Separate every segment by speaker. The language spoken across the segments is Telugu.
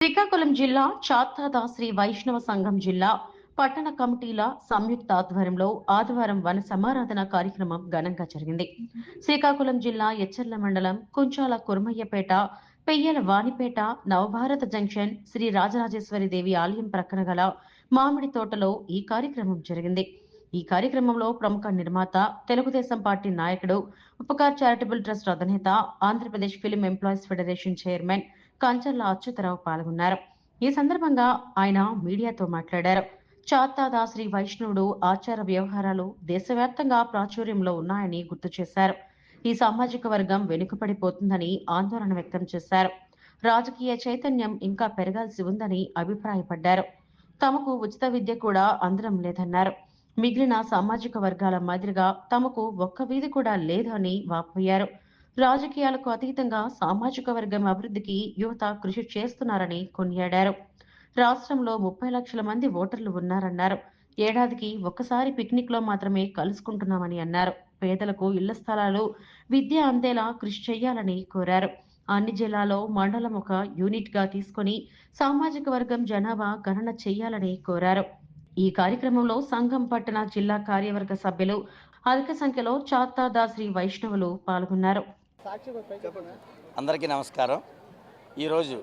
Speaker 1: శ్రీకాకుళం జిల్లా చాత్తాద శ్రీ వైష్ణవ సంఘం జిల్లా పట్టణ కమిటీల సంయుక్త ఆధ్వర్యంలో ఆదివారం వన సమారాధన కార్యక్రమం ఘనంగా జరిగింది. శ్రీకాకుళం జిల్లా ఎచ్చర్ల మండలం కుంచాల కుర్మయ్యపేట పెయ్యల వాణిపేట నవభారత జంక్షన్ శ్రీ రాజరాజేశ్వరి దేవి ఆలయం ప్రక్కన గల మామిడి తోటలో ఈ కార్యక్రమం జరిగింది. ఈ కార్యక్రమంలో ప్రముఖ నిర్మాత, తెలుగుదేశం పార్టీ నాయకుడు, ఉపకార్ చారిటబుల్ ట్రస్ట్ అధినేత, Andhra Pradesh film employees federation chairman Kancharla Achyuta Rao పాల్గొన్నారు. ఈ సందర్భంగా ఆయన మీడియాతో మాట్లాడారు. చాత్తాద శ్రీ వైష్ణవుడు ఆచార వ్యవహారాలు దేశవ్యాప్తంగా ప్రాచుర్యంలో ఉన్నాయని గుర్తు చేశారు. ఈ సామాజిక వర్గం వెనుకబడిపోతుందని ఆందోళన వ్యక్తం చేశారు. రాజకీయ చైతన్యం ఇంకా పెరగాల్సి ఉందని అభిప్రాయపడ్డారు. తమకు ఉచిత విద్య కూడా అందడం లేదన్నారు. మిగిలిన సామాజిక వర్గాల మాదిరిగా తమకు ఒక్క వీధి కూడా లేదని వాపోయారు. రాజకీయాలకు అతీతంగా సామాజిక వర్గం అభివృద్ధికి యువత కృషి చేస్తున్నారని కొనియాడారు. రాష్ట్రంలో 30 లక్షల మంది ఓటర్లు ఉన్నారన్నారు. ఏడాదికి ఒక్కసారి పిక్నిక్ లో మాత్రమే కలుసుకుంటున్నామని అన్నారు. పేదలకు ఇళ్ల స్థలాలు, విద్య అందేలా కృషి చేయాలని కోరారు. అన్ని జిల్లాలో మండలం ఒక యూనిట్ గా తీసుకుని సామాజిక వర్గం జనాభా గణన చేయాలని కోరారు. ఈ కార్యక్రమంలో సంఘం పట్టణ జిల్లా కార్యవర్గ సభ్యులు, అధిక సంఖ్యలో చాత్తాద శ్రీ వైష్ణవులు పాల్గొన్నారు.
Speaker 2: అందరికీ నమస్కారం. ఈరోజు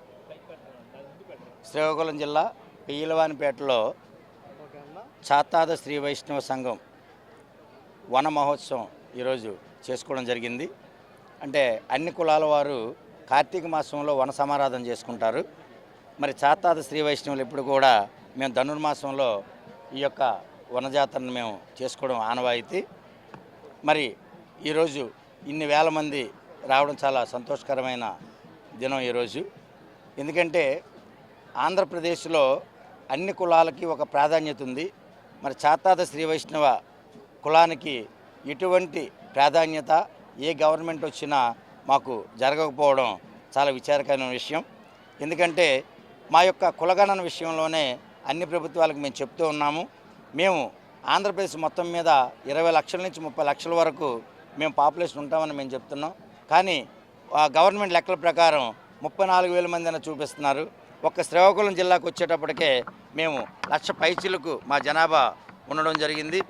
Speaker 2: శ్రీకాకుళం జిల్లా పెయ్యలవానిపేటలో చాత్తాద శ్రీ వైష్ణవ సంఘం వన మహోత్సవం ఈరోజు చేసుకోవడం జరిగింది. అంటే అన్ని కులాల వారు కార్తీక మాసంలో వన సమారాధన చేసుకుంటారు. మరి చాత్తాద శ్రీ వైష్ణవులు ఇప్పుడు కూడా మేము ధనుర్మాసంలో ఈ యొక్క వనజాతరను మేము చేసుకోవడం ఆనవాయితీ. మరి ఈరోజు ఇన్ని వేల మంది రావడం చాలా సంతోషకరమైన దినం ఈరోజు. ఎందుకంటే ఆంధ్రప్రదేశ్లో అన్ని కులాలకి ఒక ప్రాధాన్యత ఉంది. మరి చాత్తాద శ్రీ వైష్ణవ కులానికి ఎటువంటి ప్రాధాన్యత ఏ గవర్నమెంట్ వచ్చినా మాకు జరగకపోవడం చాలా విచారకరమైన విషయం. ఎందుకంటే మా యొక్క కులగణన విషయంలోనే అన్ని ప్రభుత్వాలకు మేము చెప్తూ ఉన్నాము. మేము ఆంధ్రప్రదేశ్ మొత్తం మీద 20 లక్షల నుంచి 30 లక్షల వరకు మేము పాపులేషన్ ఉంటామని మేము చెప్తున్నాం. కానీ గవర్నమెంట్ లెక్కల ప్రకారం 34,000 మంది అని చూపిస్తున్నారు. ఒక్క శ్రీకాకుళం జిల్లాకు వచ్చేటప్పటికే మేము 1,00,000 పైచిలకు మా జనాభా ఉండడం జరిగింది.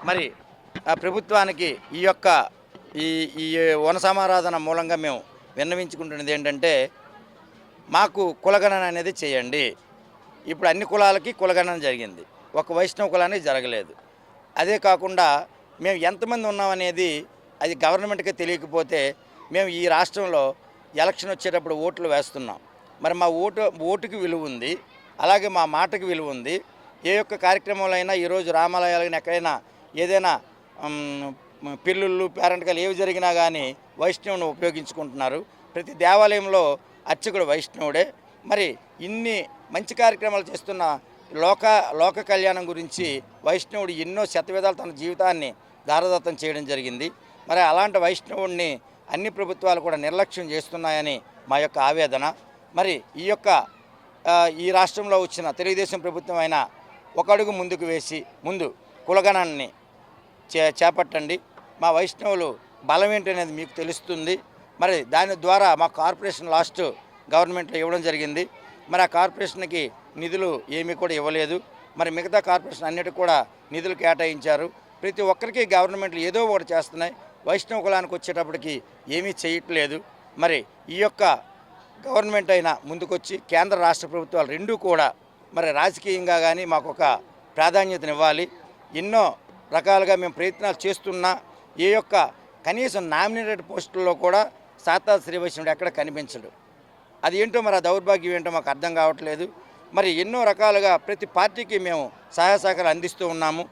Speaker 2: మరి ప్రభుత్వానికి ఈ యొక్క ఈ వన సమారాధన మూలంగా మేము విన్నవించుకుంటున్నది ఏంటంటే, మాకు కులగణన అనేది చేయండి. ఇప్పుడు అన్ని కులాలకి కులగణన జరిగింది, ఒక వైష్ణవ కులానికి జరగలేదు. అదే కాకుండా మేము ఎంతమంది ఉన్నామనేది అది గవర్నమెంట్కి తెలియకపోతే మేము ఈ రాష్ట్రంలో ఎలక్షన్ వచ్చేటప్పుడు ఓట్లు వేస్తున్నాం. మరి మా ఓటుకి విలువ ఉంది, అలాగే మా మాటకి విలువ ఉంది. ఏ యొక్క కార్యక్రమంలో అయినా ఈరోజు రామాలయాలకి ఎక్కడైనా ఏదైనా పిల్లుళ్ళు పేరెంట్కాలు ఏవి జరిగినా కానీ వైష్ణవుని ఉపయోగించుకుంటున్నారు. ప్రతి దేవాలయంలో అర్చకుడు వైష్ణవుడే. మరి ఇన్ని మంచి కార్యక్రమాలు చేస్తున్న లోక కళ్యాణం గురించి వైష్ణవుడు ఎన్నో శతవిధాలు తన జీవితాన్ని దారదత్తం చేయడం జరిగింది. మరి అలాంటి వైష్ణవుడిని అన్ని ప్రభుత్వాలు కూడా నిర్లక్ష్యం చేస్తున్నాయని మా యొక్క ఆవేదన. మరి ఈ రాష్ట్రంలో వచ్చిన తెలుగుదేశం ప్రభుత్వం అయినా ఒక అడుగు ముందుకు వేసి ముందు కులగణాన్ని చేపట్టండి. మా వైష్ణవులు బలం ఏంటనేది మీకు తెలుస్తుంది. మరి దాని ద్వారా మా కార్పొరేషన్ లాస్ట్ గవర్నమెంట్లో ఇవ్వడం జరిగింది. మరి ఆ కార్పొరేషన్కి నిధులు ఏమీ కూడా ఇవ్వలేదు. మరి మిగతా కార్పొరేషన్ అన్నిటికీ కూడా నిధులు కేటాయించారు. ప్రతి ఒక్కరికి గవర్నమెంట్లు ఏదో ఒకటి చేస్తున్నాయి. వైష్ణవ కులానికి వచ్చేటప్పటికి ఏమీ చేయట్లేదు. మరి ఈ యొక్క గవర్నమెంట్ అయినా ముందుకొచ్చి కేంద్ర రాష్ట్ర ప్రభుత్వాలు రెండూ కూడా మరి రాజకీయంగా కానీ మాకు ఒక ప్రాధాన్యతనివ్వాలి. ఎన్నో రకాలుగా మేము ప్రయత్నాలు చేస్తున్నా ఏ యొక్క కనీసం నామినేటెడ్ పోస్టుల్లో కూడా చాత్తాద శ్రీ వైష్ణవుడు ఎక్కడ కనిపించడు. అది ఏంటో మరి ఆ దౌర్భాగ్యం ఏంటో మాకు అర్థం కావట్లేదు. మరి ఎన్నో రకాలుగా ప్రతి పార్టీకి మేము సహాయ సహకారాలు అందిస్తూ ఉన్నాము.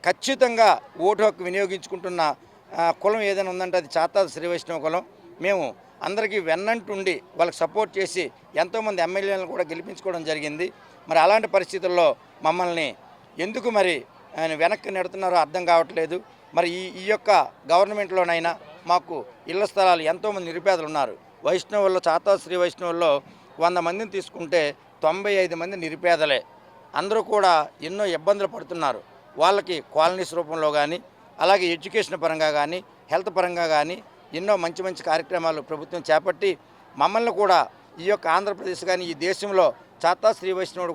Speaker 2: ఖచ్చితంగా ఓటు హక్కు వినియోగించుకుంటున్న కులం ఏదైనా ఉందంటే అది చాత్తాద శ్రీ వైష్ణవ కులం. మేము అందరికీ వెన్నంటుండి వాళ్ళకి సపోర్ట్ చేసి ఎంతోమంది ఎమ్మెల్యేలను కూడా గెలిపించుకోవడం జరిగింది. మరి అలాంటి పరిస్థితుల్లో మమ్మల్ని ఎందుకు మరి వెనక్కి నెడుతున్నారో అర్థం కావట్లేదు. మరి ఈ యొక్క గవర్నమెంట్లోనైనా మాకు ఇళ్ల స్థలాలు ఎంతోమంది నిరుపేదలు ఉన్నారు. వైష్ణవుల్లో చాత్తాద శ్రీ వైష్ణవుల్లో 100 మందిని తీసుకుంటే 95 మంది నిరుపేదలే. అందరూ కూడా ఎన్నో ఇబ్బందులు పడుతున్నారు. వాళ్ళకి కాలనీస్ రూపంలో కానీ, అలాగే ఎడ్యుకేషన్ పరంగా కానీ, హెల్త్ పరంగా కానీ ఎన్నో మంచి మంచి కార్యక్రమాలు ప్రభుత్వం చేపట్టి మమ్మల్ని కూడా ఈ యొక్క ఆంధ్రప్రదేశ్ కానీ ఈ దేశంలో చాతా శ్రీ వైష్ణవుడు